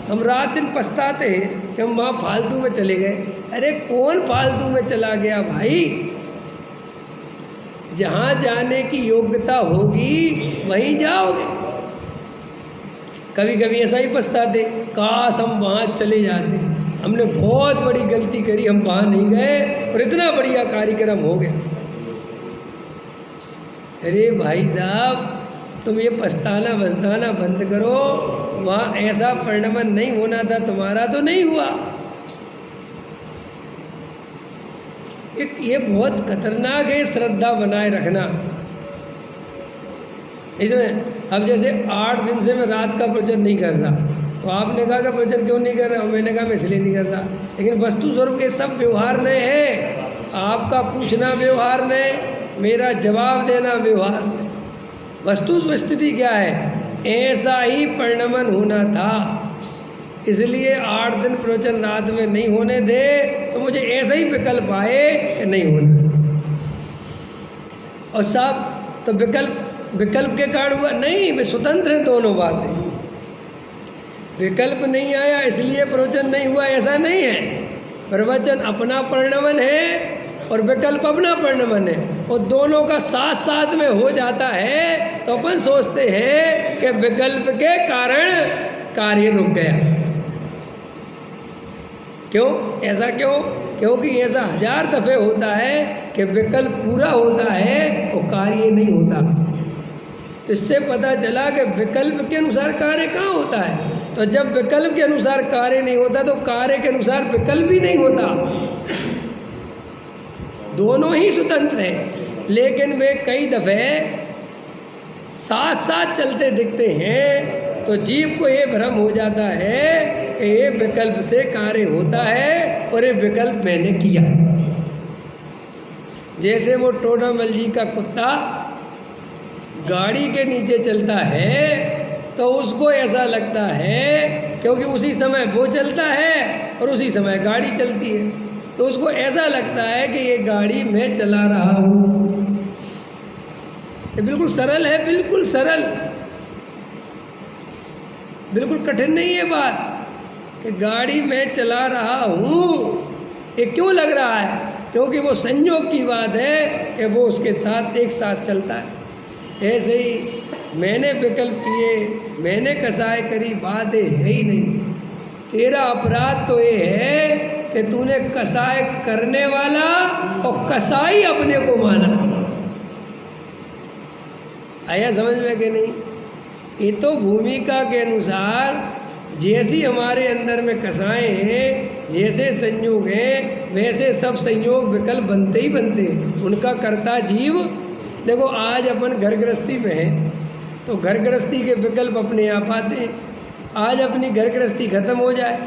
हम रात दिन पछताते हैं कि हम वहाँ फालतू में चले गए। अरे कौन फालतू में चला गया भाई? जहाँ जाने की योग्यता होगी वहीं जाओगे। कभी कभी ऐसा ही पछताते, काश हम वहाँ चले जाते, हमने बहुत बड़ी गलती करी, हम वहाँ नहीं गए और इतना बढ़िया कार्यक्रम हो गया। अरे भाई साहब, तुम ये पछताना बछताना बंद करो। वहाँ ऐसा परिणाम नहीं होना था, तुम्हारा तो नहीं हुआ। ये बहुत खतरनाक है श्रद्धा बनाए रखना इसमें। अब जैसे 8 दिन से मैं रात का प्रवचन नहीं कर रहा, तो आपने कहा कि प्रवचन क्यों नहीं कर रहा? मैंने कहा मैं इसलिए नहीं कर रहा। लेकिन वस्तु स्वरूप के सब व्यवहार नए हैं। आपका पूछना व्यवहार नए, मेरा जवाब देना व्यवहार नए। वस्तु स्थिति क्या है? ऐसा ही परिणमन होना था, इसलिए 8 दिन प्रवचन रात में नहीं होने दे, तो मुझे ऐसा ही विकल्प आए कि नहीं होना। और साहब तो विकल्प के कारण हुआ नहीं, वे स्वतंत्र हैं दोनों बातें। विकल्प नहीं आया इसलिए प्रवचन नहीं हुआ, ऐसा नहीं है। प्रवचन अपना परिणमन है और विकल्प अपना परिणमन है, और दोनों का साथ साथ में हो जाता है तो अपन सोचते हैं कि विकल्प के कारण कार्य रुक गया। क्यों? ऐसा क्यों? क्योंकि ऐसा 1000 दफ़े होता है कि विकल्प पूरा होता है और कार्य नहीं होता। तो इससे पता चला कि विकल्प के अनुसार कार्य कहाँ होता है। तो जब विकल्प के अनुसार कार्य नहीं होता तो कार्य के अनुसार विकल्प भी नहीं होता। दोनों ही स्वतंत्र हैं, लेकिन वे कई दफ़े साथ साथ चलते दिखते हैं। तो जीव को ये भ्रम हो जाता है कि ये विकल्प से कार्य होता है और ये विकल्प मैंने किया। जैसे वो टोडामल जी का कुत्ता गाड़ी के नीचे चलता है तो उसको ऐसा लगता है, क्योंकि उसी समय वो चलता है और उसी समय गाड़ी चलती है, तो उसको ऐसा लगता है कि ये गाड़ी मैं चला रहा हूँ। ये बिल्कुल सरल है, बिल्कुल सरल, बिल्कुल कठिन नहीं है बात कि गाड़ी मैं चला रहा हूँ। ये क्यों लग रहा है? क्योंकि वो संयोग की बात है कि वो उसके साथ एक साथ चलता है। ऐसे ही मैंने विकल्प किए, मैंने कसाई करी, बात है ही नहीं। तेरा अपराध तो ये है कि तूने कसाई करने वाला और कसाई अपने को माना। आया समझ में कि नहीं? ये तो भूमिका के अनुसार जैसी हमारे अंदर में कसाएँ हैं, जैसे संयोग हैं, वैसे सब संयोग विकल्प बनते ही बनते हैं। उनका कर्ता जीव। देखो आज अपन घर गृहस्थी में हैं तो घर गृहस्थी के विकल्प अपने आप आते हैं। आज अपनी घर गृहस्थी खत्म हो जाए,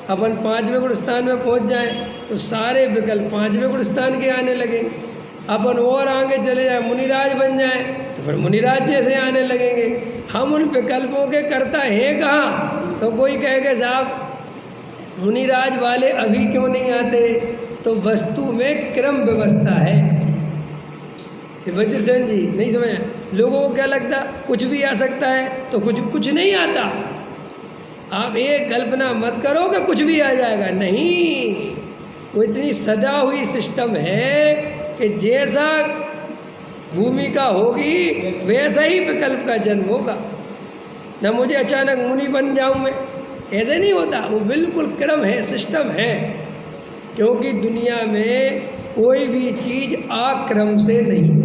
अपन 5वें गुण स्थान में पहुंच जाएं, तो सारे विकल्प 5वें गुण स्थान के आने लगेंगे। अपन और आगे चले जाए, मुनिराज बन जाए, तो फिर मुनिराज जैसे आने लगेंगे। हम उन विकल्पों के कर्ता हैं कहाँ? तो कोई कहेगा साहब मुनिराज वाले अभी क्यों नहीं आते? तो वस्तु में क्रम व्यवस्था है। वज्रसेन जी नहीं समझे? लोगों को क्या लगता कुछ भी आ सकता है, तो कुछ नहीं आता। आप एक कल्पना मत करो कि कुछ भी आ जाएगा, नहीं। वो इतनी सजा हुई सिस्टम है कि जैसा भूमिका होगी वैसा ही विकल्प का जन्म होगा। न मुझे अचानक मुनि बन जाऊं मैं, ऐसे नहीं होता। वो बिल्कुल क्रम है, सिस्टम है। क्योंकि दुनिया में कोई भी चीज़ आक्रम से नहीं होती।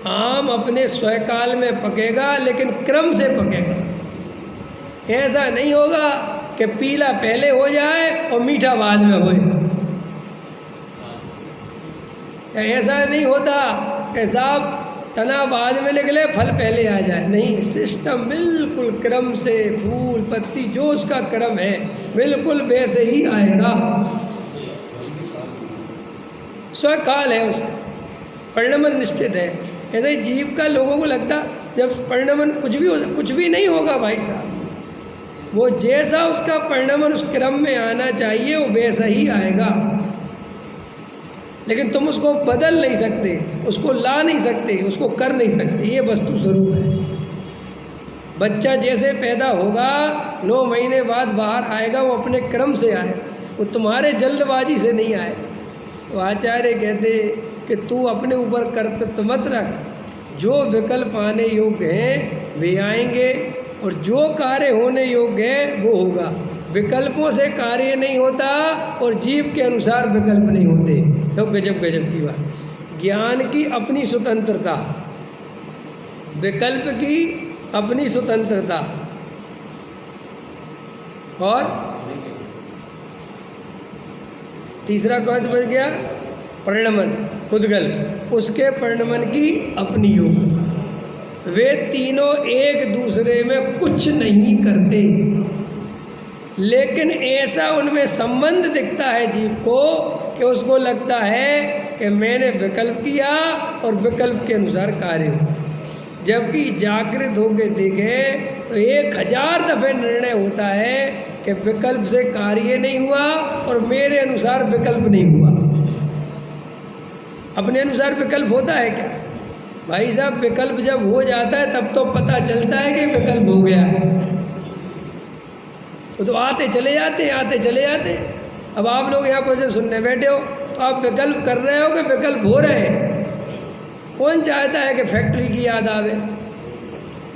आम अपने स्वकाल में पकेगा, लेकिन क्रम से पकेगा। ऐसा नहीं होगा कि पीला पहले हो जाए और मीठा बाद में हो। ऐसा नहीं होता कि साहब तना बाद में निकले फल पहले आ जाए, नहीं। सिस्टम बिल्कुल क्रम से, फूल पत्ती जो उसका क्रम है बिल्कुल वैसे ही आएगा। स्वकाल है उसका, परिणमन निश्चित है। ऐसे ही जीव का लोगों को लगता जब परिणमन कुछ भी नहीं होगा भाई साहब। वो जैसा उसका परिणमन उस क्रम में आना चाहिए वो वैसा ही आएगा। लेकिन तुम उसको बदल नहीं सकते, उसको ला नहीं सकते, उसको कर नहीं सकते। ये वस्तु स्वरूप है। बच्चा जैसे पैदा होगा 9 महीने बाद बाहर आएगा, वो अपने क्रम से आएगा, वो तुम्हारे जल्दबाजी से नहीं आएगा। तो आचार्य कहते कि तू अपने ऊपर कर्तव्य मत रख, जो विकल्प आने योग्य हैं वे आएंगे और जो कार्य होने योग्य है वो होगा। विकल्पों से कार्य नहीं होता और जीव के अनुसार विकल्प नहीं होते। तो गजब गजब की बात। ज्ञान की अपनी स्वतंत्रता, विकल्प की अपनी स्वतंत्रता, और तीसरा कौन सा बच गया? परिणमन, उद्गल, उसके परिणमन की अपनी योग्यता। वे तीनों एक दूसरे में कुछ नहीं करते, लेकिन ऐसा उनमें संबंध दिखता है जीव को कि उसको लगता है कि मैंने विकल्प किया और विकल्प के अनुसार कार्य हुआ। जबकि जागृत होकर देखे तो 1000 दफे निर्णय होता है कि विकल्प से कार्य नहीं हुआ और मेरे अनुसार विकल्प नहीं हुआ। अपने अनुसार विकल्प होता है क्या भाई साहब? विकल्प जब हो जाता है तब तो पता चलता है कि विकल्प हो गया है। तो आते चले जाते हैं, आते चले जाते हैं। अब आप लोग यहाँ पर सुनने बैठे हो तो आप विकल्प कर रहे हो कि विकल्प हो रहे हैं? कौन चाहता है कि फैक्ट्री की याद आवे?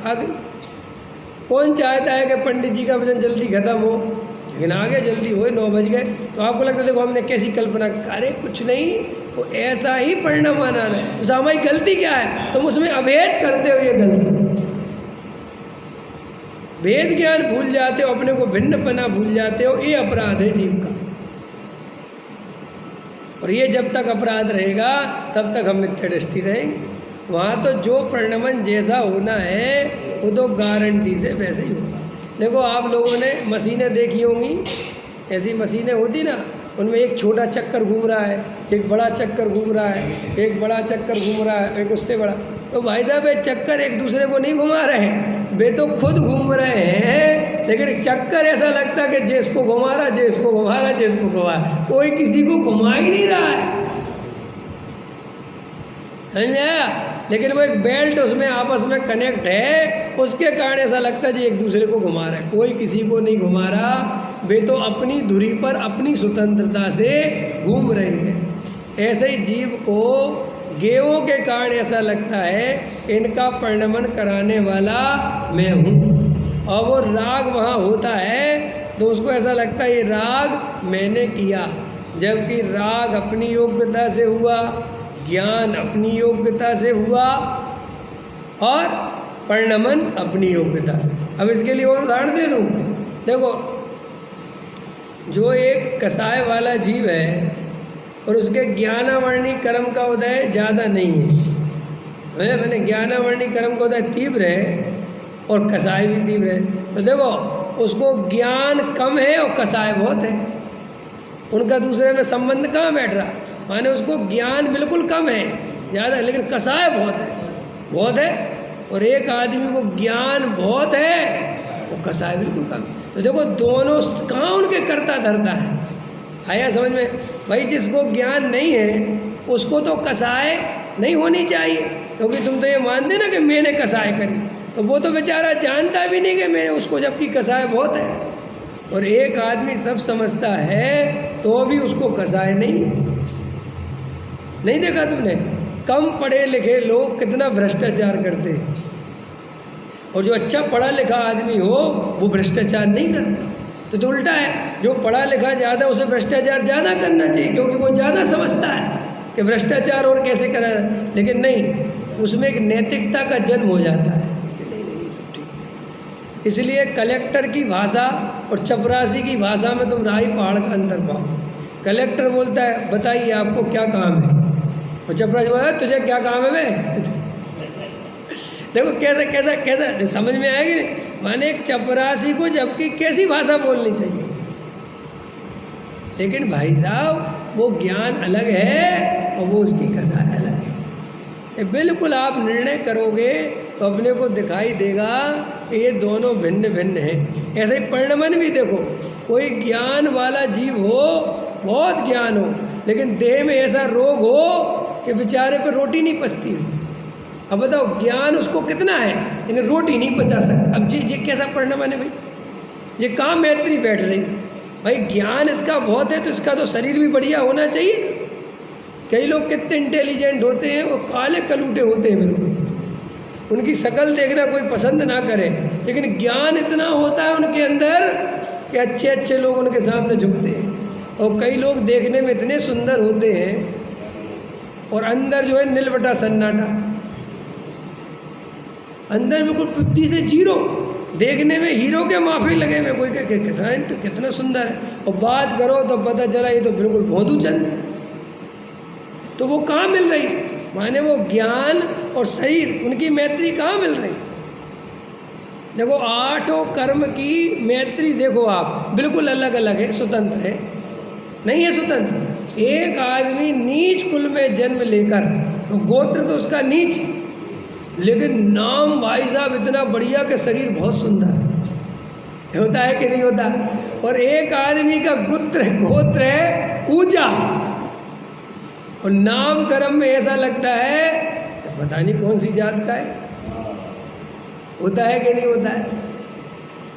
आ गई। कौन चाहता है कि पंडित जी का वजन जल्दी खत्म हो? लेकिन आगे जल्दी हुए, 9 बज गए। तो आपको लगता है देखो हमने कैसी कल्पना, अरे कुछ नहीं, वो ऐसा ही परिणाम आना है। तो हमारी गलती क्या है? तुम उसमें अभेद करते हो, ये गलती। भेद ज्ञान भूल जाते हो, अपने को भिन्नपना भूल जाते हो, ये अपराध है जीव का। और ये जब तक अपराध रहेगा तब तक हम मिथ्या दृष्टि रहेंगे। वहाँ तो जो परिणमन जैसा होना है वो तो गारंटी से वैसे ही होगा। देखो आप लोगों ने मशीनें देखी होंगी, ऐसी मशीनें होती ना, उनमें एक छोटा चक्कर घूम रहा है, एक बड़ा चक्कर घूम रहा है, एक बड़ा चक्कर घूम रहा है, एक उससे बड़ा। तो भाई साहब ये चक्कर एक दूसरे को नहीं घुमा रहे हैं, वे तो खुद घूम रहे हैं, लेकिन चक्कर ऐसा लगता है कि जिसको घुमा रहा, जिसको घुमा रहा, जिसको घुमा रहा, कोई किसी को घुमा ही नहीं रहा है, समझ आया? लेकिन वो एक बेल्ट उसमें आपस में कनेक्ट है, उसके कारण ऐसा लगता है जी एक दूसरे को घुमा रहा है। कोई किसी को नहीं घुमा रहा, वे तो अपनी धुरी पर अपनी स्वतंत्रता से घूम रहे हैं। ऐसे ही जीव को गेवों के कारण ऐसा लगता है इनका परिणमन कराने वाला मैं हूँ, और वो राग वहाँ होता है तो उसको ऐसा लगता है ये राग मैंने किया, जबकि राग अपनी योग्यता से हुआ, ज्ञान अपनी योग्यता से हुआ और परिणमन अपनी योग्यता। अब इसके लिए और उदाहरण दे दूँ। देखो जो एक कसाय वाला जीव है और उसके ज्ञानावर्णी कर्म का उदय ज़्यादा नहीं है, मैंने ज्ञानावर्णी कर्म का उदय तीव्र है और कसाय भी तीव्र है, तो देखो उसको ज्ञान कम है और कसाय बहुत है, उनका दूसरे में संबंध कहाँ बैठ रहा? माने उसको ज्ञान बिल्कुल कम है, ज़्यादा, लेकिन कसाय बहुत है। और एक आदमी को ज्ञान बहुत है और कसाय बिल्कुल कम है। तो देखो दोनों कहाँ उनके करता धरता है। आया समझ में भाई? जिसको ज्ञान नहीं है उसको तो कसाय नहीं होनी चाहिए, क्योंकि तुम तो ये मानते ना कि मैंने कसाय करी, तो वो तो बेचारा जानता भी नहीं कि मैंने उसको, जबकि कसाय बहुत है। और एक आदमी सब समझता है तो भी उसको कसाय नहीं है। नहीं देखा तुमने? कम पढ़े लिखे लोग कितना भ्रष्टाचार करते हैं, और जो अच्छा पढ़ा लिखा आदमी हो वो भ्रष्टाचार नहीं करता। तो उल्टा है, जो पढ़ा लिखा ज़्यादा उसे भ्रष्टाचार ज़्यादा करना चाहिए, क्योंकि वो ज़्यादा समझता है कि भ्रष्टाचार और कैसे करा। लेकिन नहीं, उसमें एक नैतिकता का जन्म हो जाता है कि नहीं ये सब ठीक है। इसलिए कलेक्टर की भाषा और चपरासी की भाषा में तुम राही पहाड़ का अंतर पाओ। कलेक्टर बोलता है बताइए आपको क्या काम है, और चपरासी बोलता है तुझे क्या काम है बे? देखो कैसा कैसा कैसा समझ में आएगी। माने एक चपरासी को जबकि कैसी भाषा बोलनी चाहिए, लेकिन भाई साहब वो ज्ञान अलग है और वो उसकी कसाय अलग है। ये बिल्कुल आप निर्णय करोगे तो अपने को दिखाई देगा कि ये दोनों भिन्न भिन्न हैं। ऐसे ही परिणमन भी देखो, कोई ज्ञान वाला जीव हो, बहुत ज्ञान हो, लेकिन देह में ऐसा रोग हो कि बेचारे पर रोटी नहीं पचती। अब बताओ ज्ञान उसको कितना है, लेकिन रोटी नहीं पचा सकता। अब ये कैसा परिणाम है भाई, ये कहाँ मैत्री बैठ रही भाई। ज्ञान इसका बहुत है तो इसका तो शरीर भी बढ़िया होना चाहिए ना। कई लोग कितने इंटेलिजेंट होते हैं, वो काले कलूटे होते हैं बिल्कुल, उनकी शक्ल देखना कोई पसंद ना करे, लेकिन ज्ञान इतना होता है उनके अंदर कि अच्छे अच्छे लोग उनके सामने झुकते हैं। और कई लोग देखने में इतने सुंदर होते हैं और अंदर जो है नीलबटा सन्नाटा, अंदर बिल्कुल बुद्धि से जीरो, देखने में हीरो के माफी लगे हुए, कोई कितना सुंदर है, और बात करो तो पता चला ये तो बिल्कुल भोंदू चंद है। तो वो कहाँ मिल रही, माने वो ज्ञान और शरीर, उनकी मैत्री कहाँ मिल रही। देखो आठों कर्म की मैत्री देखो आप बिल्कुल अलग अलग है, स्वतंत्र है नहीं है स्वतंत्र। एक आदमी नीच कुल में जन्म लेकर, तो गोत्र तो उसका नीच, लेकिन नाम भाई साहब इतना बढ़िया कि शरीर बहुत सुंदर होता है कि नहीं होता। और एक आदमी का गोत्र है ऊंचा, और नाम कर्म में ऐसा लगता है पता नहीं कौन सी जात का है, होता है कि नहीं होता है।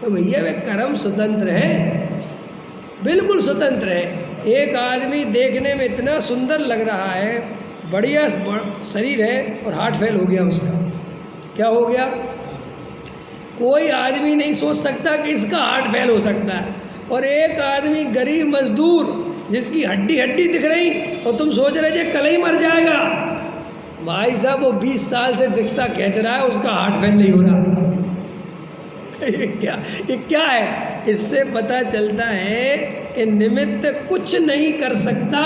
तो भैया वे कर्म स्वतंत्र है, बिल्कुल स्वतंत्र है। एक आदमी देखने में इतना सुंदर लग रहा है, बढ़िया शरीर है, और हार्ट फेल हो गया उसका, क्या हो गया। कोई आदमी नहीं सोच सकता कि इसका हार्ट फेल हो सकता है। और एक आदमी गरीब मजदूर जिसकी हड्डी हड्डी दिख रही, और तुम सोच रहे थे कल ही मर जाएगा, भाई साहब वो 20 साल से रिक्शा खींच रहा है, उसका हार्ट फेल नहीं हो रहा। ये क्या है। इससे पता चलता है कि निमित्त कुछ नहीं कर सकता,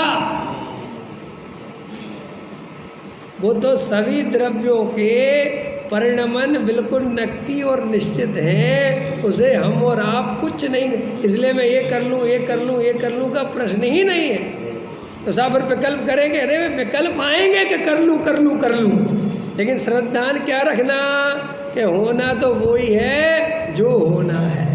वो तो सभी द्रव्यों के परिणमन बिल्कुल नक्की और निश्चित है, उसे हम और आप कुछ नहीं। इसलिए मैं ये कर लूँ, ये कर लूँ, ये कर लूँ का प्रश्न ही नहीं है। तो सब विकल्प करेंगे, अरे वे विकल्प आएंगे कि कर लूँ कर लूँ कर लूँ, लेकिन श्रद्धान क्या रखना कि होना तो वही है जो होना है।